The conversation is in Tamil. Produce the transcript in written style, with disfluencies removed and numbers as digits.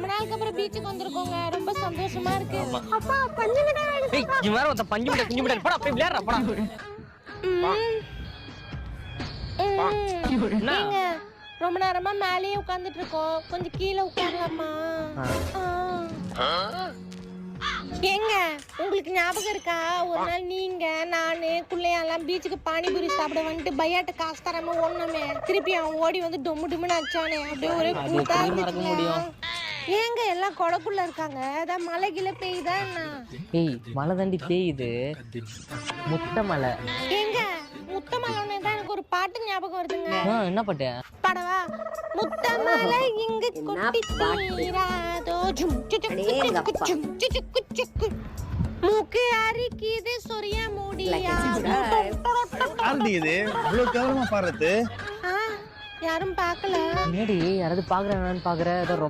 ரொம்ப நாளுக்கு அப்புறம் பீச்சுக்கு வந்திருக்கோங்க. ரொம்ப சந்தோஷமா இருக்கு. அப்பா பஞ்சு மிட்டாய் ஏய் இவன் வேற ஒருத்த பஞ்சு மிட்டாய் குஞ்சு மிட்டாய் போடா போய் விளையாடுறா போடா. என்ன? ஏங்க ரொம்ப நேரமா மேலேயே உட்கார்ந்துட்டு இருக்கோம். கொஞ்சம் கீழே உட்காரலாமா? ஏங்க உங்களுக்கு ஞாபகம் இருக்கா ஒரு நாள் நீங்க நானு குள்ளையெல்லாம் பீச்சுக்கு பானிபூரி சாப்பிட வந்துட்டு பையாட்ட காசு தராம ஓடணுமே, திருப்பி அவன் ஓடி வந்து டொம்மு டும்முன்னு அடிச்சானே, அப்படியே ஒரே அது கூட்டா எப்படி மறக்க முடியும்? இருந்துச்சுங்க. ஏங்க எல்லாம் கொடைக்குள்ள இருக்காங்க, அதான் மலை கிளை பெய்யுதா என்ன? ஏய் மழை தாண்டி பெய்யுது, முட்டை மலை. ஏங்க முத்தமலை தான் எனக்கு ஒரு பாட்டு ஞாபகம் வருதுங்க. என்ன பாட்டு? படவா முத்தமலை இங்கு கொட்டி தீராதோ ஜும் சுச்சுக்கு சுச்சுக்கு ஜும் சுச்சுக்கு சுக்கு மூக்கு அரிக்குது சொரிய முடியா. யாருடி இது இவ்வளவு கேவலமா பாடுறது? யாரும் பார்க்கல. என்னடி யாராவது பாக்குறாங்கன்னு பாக்குற, ஏதோ